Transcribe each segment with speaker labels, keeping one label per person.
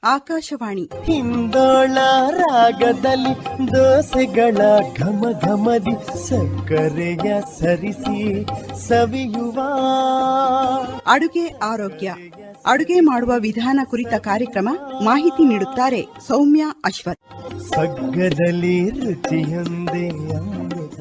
Speaker 1: ಆಕಾಶವಾಣಿ
Speaker 2: ಹಿಂದೋಳ ರಾಗದಲ್ಲಿ ದೋಸೆಗಳ ಘಮ ಘಮದಿ ಸಕ್ಕರೆಯ ಸರಿಸಿ ಸವಿಯುವ
Speaker 1: ಅಡುಗೆ ಆರೋಗ್ಯ, ಅಡುಗೆ ಮಾಡುವ ವಿಧಾನ ಕುರಿತ ಕಾರ್ಯಕ್ರಮ. ಮಾಹಿತಿ ನೀಡುತ್ತಾರೆ ಸೌಮ್ಯ ಅಶ್ವಥ್.
Speaker 2: ಸಗ್ಗದಲ್ಲಿ ರುಚಿಯೊಂದೇ ಅಮೃತ.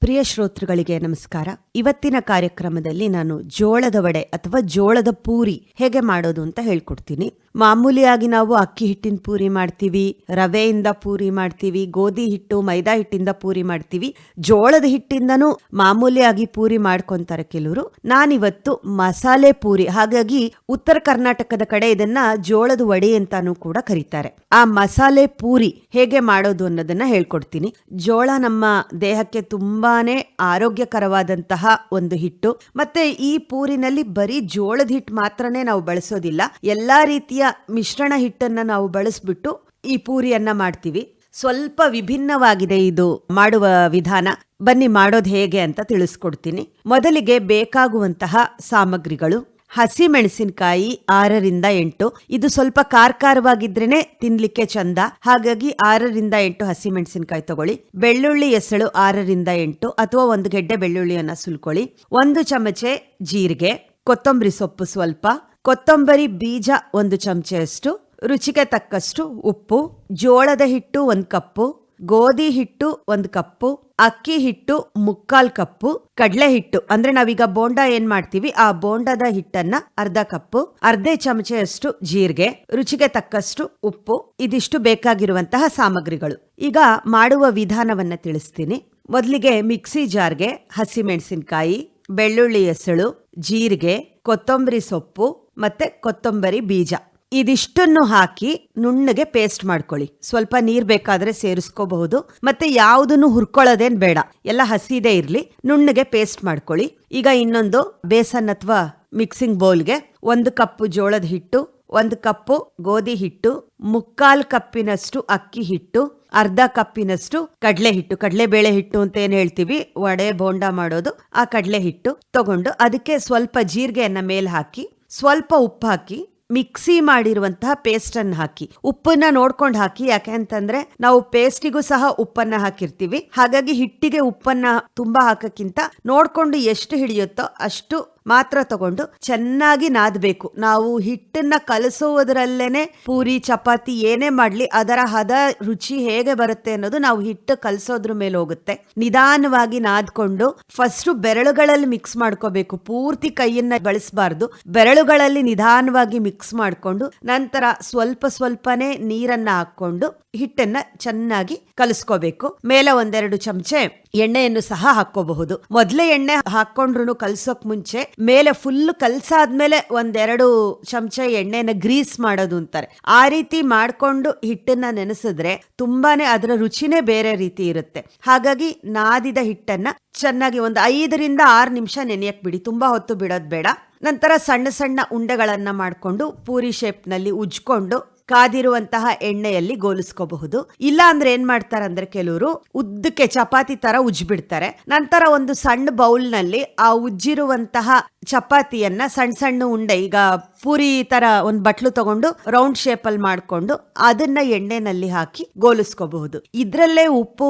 Speaker 3: ಪ್ರಿಯ ಶ್ರೋತೃಗಳಿಗೆ ನಮಸ್ಕಾರ. ಇವತ್ತಿನ ಕಾರ್ಯಕ್ರಮದಲ್ಲಿ ನಾನು ಜೋಳದ ವಡೆ ಅಥವಾ ಜೋಳದ ಪೂರಿ ಹೇಗೆ ಮಾಡೋದು ಅಂತ ಹೇಳ್ಕೊಡ್ತೀನಿ. ಮಾಮೂಲಿಯಾಗಿ ನಾವು ಅಕ್ಕಿ ಹಿಟ್ಟಿನ ಪೂರಿ ಮಾಡ್ತೀವಿ, ರವೆಯಿಂದ ಪೂರಿ ಮಾಡ್ತೀವಿ, ಗೋಧಿ ಹಿಟ್ಟು ಮೈದಾ ಹಿಟ್ಟಿಂದ ಪೂರಿ ಮಾಡ್ತೀವಿ, ಜೋಳದ ಹಿಟ್ಟಿಂದನೂ ಮಾಮೂಲಿಯಾಗಿ ಪೂರಿ ಮಾಡ್ಕೊಂತಾರೆ ಕೆಲವರು. ನಾನಿವತ್ತು ಮಸಾಲೆ ಪೂರಿ, ಹಾಗಾಗಿ ಉತ್ತರ ಕರ್ನಾಟಕದ ಕಡೆ ಇದನ್ನ ಜೋಳದ ವಡೆ ಅಂತಾನೂ ಕೂಡ ಕರೀತಾರೆ. ಆ ಮಸಾಲೆ ಪೂರಿ ಹೇಗೆ ಮಾಡೋದು ಅನ್ನೋದನ್ನ ಹೇಳ್ಕೊಡ್ತೀನಿ. ಜೋಳ ನಮ್ಮ ದೇಹಕ್ಕೆ ತುಂಬಾನೇ ಆರೋಗ್ಯಕರವಾದಂತಹ ಒಂದು ಹಿಟ್ಟು. ಮತ್ತೆ ಈ ಪೂರಿನಲ್ಲಿ ಬರೀ ಜೋಳದ ಹಿಟ್ಟು ಮಾತ್ರನೇ ನಾವು ಬಳಸೋದಿಲ್ಲ, ಎಲ್ಲಾ ರೀತಿಯ ಮಿಶ್ರಣ ಹಿಟ್ಟನ್ನ ನಾವು ಬಳಸ್ಬಿಟ್ಟು ಈ ಪೂರಿಯನ್ನ ಮಾಡ್ತೀವಿ. ಸ್ವಲ್ಪ ವಿಭಿನ್ನವಾಗಿದೆ ಇದು ಮಾಡುವ ವಿಧಾನ. ಬನ್ನಿ ಮಾಡೋದು ಹೇಗೆ ಅಂತ ತಿಳಿಸ್ಕೊಡ್ತೀನಿ. ಮೊದಲಿಗೆ ಬೇಕಾಗುವಂತಹ ಸಾಮಗ್ರಿಗಳು: ಹಸಿ ಮೆಣಸಿನಕಾಯಿ 6ರಿಂದ 8. ಇದು ಸ್ವಲ್ಪ ಖಾರವಾಗಿದ್ರೇನೆ ತಿನ್ಲಿಕ್ಕೆ ಚಂದ, ಹಾಗಾಗಿ 6ರಿಂದ 8 ಹಸಿ ಮೆಣಸಿನಕಾಯಿ ತಗೊಳ್ಳಿ. ಬೆಳ್ಳುಳ್ಳಿ ಎಸಳು 6ರಿಂದ 8 ಅಥವಾ 1 ಗೆಡ್ಡೆ ಬೆಳ್ಳುಳ್ಳಿಯನ್ನ ಸುಲ್ಕೊಳ್ಳಿ. 1 ಚಮಚೆ ಜೀರಿಗೆ, ಕೊತ್ತಂಬರಿ ಸೊಪ್ಪು ಸ್ವಲ್ಪ, ಕೊತ್ತಂಬರಿ ಬೀಜ 1 ಚಮಚೆಯಷ್ಟು, ರುಚಿಗೆ ತಕ್ಕಷ್ಟು ಉಪ್ಪು, ಜೋಳದ ಹಿಟ್ಟು 1 ಕಪ್ಪು, ಗೋಧಿ ಹಿಟ್ಟು 1 ಕಪ್ಪು, ಅಕ್ಕಿ ಹಿಟ್ಟು 3/4 ಕಪ್ಪು, ಕಡಲೆ ಹಿಟ್ಟು ಅಂದ್ರೆ ನಾವೀಗ ಬೋಂಡ ಏನ್ ಮಾಡ್ತೀವಿ ಆ ಬೋಂಡದ ಹಿಟ್ಟನ್ನ 1/2 ಕಪ್ಪು, 1/2 ಚಮಚೆಯಷ್ಟು ಜೀರಿಗೆ, ರುಚಿಗೆ ತಕ್ಕಷ್ಟು ಉಪ್ಪು. ಇದಿಷ್ಟು ಬೇಕಾಗಿರುವಂತಹ ಸಾಮಗ್ರಿಗಳು. ಈಗ ಮಾಡುವ ವಿಧಾನವನ್ನ ತಿಳಿಸ್ತೀನಿ. ಮೊದಲಿಗೆ ಮಿಕ್ಸಿ ಜಾರ್ಗೆ ಹಸಿ ಮೆಣಸಿನಕಾಯಿ, ಬೆಳ್ಳುಳ್ಳಿ ಎಸಳು, ಜೀರಿಗೆ, ಕೊತ್ತಂಬರಿ ಸೊಪ್ಪು ಮತ್ತೆ ಕೊತ್ತಂಬರಿ ಬೀಜ ಇದಿಷ್ಟನ್ನು ಹಾಕಿ ನುಣ್ಣಗೆ ಪೇಸ್ಟ್ ಮಾಡ್ಕೊಳ್ಳಿ. ಸ್ವಲ್ಪ ನೀರ್ ಬೇಕಾದ್ರೆ ಸೇರಿಸ್ಕೋಬಹುದು, ಮತ್ತೆ ಯಾವುದನ್ನು ಹುರ್ಕೊಳ್ಳೋದೇನ್ ಬೇಡ, ಎಲ್ಲ ಹಸಿದೇ ಇರ್ಲಿ. ನುಣ್ಣಗೆ ಪೇಸ್ಟ್ ಮಾಡ್ಕೊಳ್ಳಿ. ಈಗ ಇನ್ನೊಂದು ಬೇಸನ್ ಅಥವಾ ಮಿಕ್ಸಿಂಗ್ ಬೌಲ್ಗೆ 1 ಕಪ್ಪು ಜೋಳದ ಹಿಟ್ಟು, 1 ಕಪ್ಪು ಗೋಧಿ ಹಿಟ್ಟು, 3/4 ಕಪ್ಪಿನಷ್ಟು ಅಕ್ಕಿ ಹಿಟ್ಟು, 1/2 ಕಪ್ಪಿನಷ್ಟು ಕಡಲೆ ಹಿಟ್ಟು, ಕಡಲೆಬೇಳೆ ಹಿಟ್ಟು ಅಂತ ಏನ್ ಹೇಳ್ತೀವಿ ವಡೆ ಬೋಂಡ ಮಾಡೋದು, ಆ ಕಡಲೆ ಹಿಟ್ಟು ತಗೊಂಡು ಅದಕ್ಕೆ ಸ್ವಲ್ಪ ಜೀರಿಗೆಯನ್ನ ಮೇಲ್ ಹಾಕಿ, ಸ್ವಲ್ಪ ಉಪ್ಪು ಹಾಕಿ, ಮಿಕ್ಸಿ ಮಾಡಿರುವಂತಹ ಪೇಸ್ಟ್ ಅನ್ನು ಹಾಕಿ. ಉಪ್ಪನ್ನ ನೋಡ್ಕೊಂಡು ಹಾಕಿ, ಯಾಕೆ ಅಂತಂದ್ರೆ ನಾವು ಪೇಸ್ಟಿಗೂ ಸಹ ಉಪ್ಪನ್ನ ಹಾಕಿರ್ತೀವಿ, ಹಾಗಾಗಿ ಹಿಟ್ಟಿಗೆ ಉಪ್ಪನ್ನ ತುಂಬಾ ಹಾಕಕ್ಕಿಂತ ನೋಡ್ಕೊಂಡು ಎಷ್ಟು ಹಿಡಿಯುತ್ತೋ ಅಷ್ಟು ಮಾತ್ರ ತಗೊಂಡು ಚೆನ್ನಾಗಿ ನಾದಬೇಕು. ನಾವು ಹಿಟ್ಟನ್ನ ಕಲಸೋದ್ರಲ್ಲೇನೆ ಪೂರಿ ಚಪಾತಿ ಏನೇ ಮಾಡ್ಲಿ ಅದರ ಹದ ರುಚಿ ಹೇಗೆ ಬರುತ್ತೆ ಅನ್ನೋದು ನಾವು ಹಿಟ್ಟು ಕಲಸೋದ್ರ ಮೇಲೆ ಹೋಗುತ್ತೆ. ನಿಧಾನವಾಗಿ ನಾದ್ಕೊಂಡು ಫಸ್ಟ್ ಬೆರಳುಗಳಲ್ಲಿ ಮಿಕ್ಸ್ ಮಾಡ್ಕೋಬೇಕು, ಪೂರ್ತಿ ಕೈಯನ್ನ ಬಳಸಬಾರ್ದು. ಬೆರಳುಗಳಲ್ಲಿ ನಿಧಾನವಾಗಿ ಮಿಕ್ಸ್ ಮಾಡ್ಕೊಂಡು ನಂತರ ಸ್ವಲ್ಪ ಸ್ವಲ್ಪನೇ ನೀರನ್ನ ಹಾಕೊಂಡು ಹಿಟ್ಟನ್ನ ಚೆನ್ನಾಗಿ ಕಲಿಸ್ಕೋಬೇಕು. ಮೇಲೆ 1-2 ಚಮಚೆ ಎಣ್ಣೆಯನ್ನು ಸಹ ಹಾಕೋಬಹುದು. ಮೊದಲೇ ಎಣ್ಣೆ ಹಾಕೊಂಡ್ರು ಕಲ್ಸೋಕ್ ಮುಂಚೆ ಮೇಲೆ ಫುಲ್ ಕಲ್ಸಾದ್ಮೇಲೆ 1-2 ಚಮಚೆ ಎಣ್ಣೆನ ಗ್ರೀಸ್ ಮಾಡೋದು ಅಂತಾರೆ. ಆ ರೀತಿ ಮಾಡ್ಕೊಂಡು ಹಿಟ್ಟನ್ನ ನೆನೆಸಿದ್ರೆ ತುಂಬಾನೇ ಅದರ ರುಚಿನೇ ಬೇರೆ ರೀತಿ ಇರುತ್ತೆ. ಹಾಗಾಗಿ ನಾದಿದ ಹಿಟ್ಟನ್ನ ಚೆನ್ನಾಗಿ 5ರಿಂದ 6 ನಿಮಿಷ ನೆನೆಯಕ್ ಬಿಡಿ, ತುಂಬಾ ಹೊತ್ತು ಬಿಡೋದ್ ಬೇಡ. ನಂತರ ಸಣ್ಣ ಸಣ್ಣ ಉಂಡೆಗಳನ್ನ ಮಾಡ್ಕೊಂಡು ಪೂರಿ ಶೇಪ್ ನಲ್ಲಿ ಉಜ್ಕೊಂಡು ಕಾದಿರುವಂತಹ ಎಣ್ಣೆಯಲ್ಲಿ ಗೋಲಿಸ್ಕೋಬಹುದು. ಇಲ್ಲ ಅಂದ್ರೆ ಏನ್ ಮಾಡ್ತಾರಂದ್ರೆ ಕೆಲವರು ಉದ್ದಕ್ಕೆ ಚಪಾತಿ ತರ ಉಜ್ಬಿಡ್ತಾರೆ. ನಂತರ ಒಂದು ಸಣ್ಣ ಬೌಲ್ ನಲ್ಲಿ ಆ ಉಜ್ಜಿರುವಂತಹ ಚಪಾತಿಯನ್ನ ಸಣ್ಣ ಸಣ್ಣ ಉಂಡೆ, ಈಗ ಪೂರಿ ತರ ಒಂದ್ ಬಟ್ಲು ತಗೊಂಡು ರೌಂಡ್ ಶೇಪ್ ಅಲ್ಲಿ ಮಾಡ್ಕೊಂಡು ಅದನ್ನ ಎಣ್ಣೆನಲ್ಲಿ ಹಾಕಿ ಗೋಲಿಸ್ಕೋಬಹುದು. ಇದ್ರಲ್ಲೇ ಉಪ್ಪು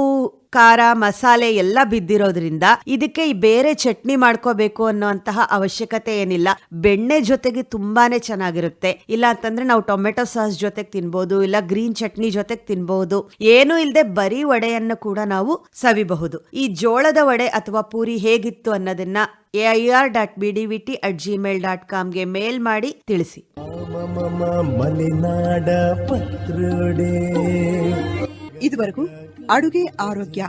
Speaker 3: ಖಾರ ಮಸಾಲೆ ಎಲ್ಲ ಬಿದ್ದಿರೋದ್ರಿಂದ ಇದಕ್ಕೆ ಬೇರೆ ಚಟ್ನಿ ಮಾಡ್ಕೋಬೇಕು ಅನ್ನೋಂತಹ ಅವಶ್ಯಕತೆ ಏನಿಲ್ಲ. ಬೆಣ್ಣೆ ಜೊತೆಗೆ ತುಂಬಾನೇ ಚೆನ್ನಾಗಿರುತ್ತೆ. ಇಲ್ಲ ಅಂತಂದ್ರೆ ನಾವು ಟೊಮೆಟೊ ಸಾಸ್ ಜೊತೆಗೆ ತಿನ್ಬಹುದು, ಇಲ್ಲ ಗ್ರೀನ್ ಚಟ್ನಿ ಜೊತೆಗೆ ತಿನ್ಬಹುದು. ಏನೂ ಇಲ್ಲದೆ ಬರೀ ವಡೆಯನ್ನು ಕೂಡ ನಾವು ಸವಿಬಹುದು. ಈ ಜೋಳದ ವಡೆ ಅಥವಾ ಪೂರಿ ಹೇಗಿತ್ತು ಅನ್ನೋದನ್ನ air.bdvt@gmail.comಗೆ ಮೇಲ್ ಮಾಡಿ ತಿಳಿಸಿ.
Speaker 1: ಇದುವರೆಗೂ ಅಡುಗೆ ಆರೋಗ್ಯ,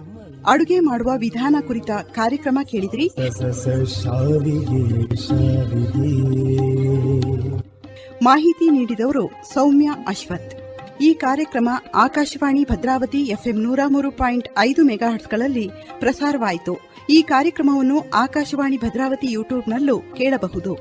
Speaker 1: ಅಡುಗೆ ಮಾಡುವ ವಿಧಾನ ಕುರಿತ ಕಾರ್ಯಕ್ರಮ ಕೇಳಿದ್ರಿ. ಮಾಹಿತಿ ನೀಡಿದವರು ಸೌಮ್ಯ ಅಶ್ವಥ್. ಈ ಕಾರ್ಯಕ್ರಮ ಆಕಾಶವಾಣಿ ಭದ್ರಾವತಿ FM 103.5 ಮೆಗಾಹರ್ಟ್ಸ್ಗಳಲ್ಲಿ ಪ್ರಸಾರವಾಯಿತು. ಈ ಕಾರ್ಯಕ್ರಮವನ್ನು ಆಕಾಶವಾಣಿ ಭದ್ರಾವತಿ ಯೂಟ್ಯೂಬ್ನಲ್ಲೂ ಕೇಳಬಹುದು.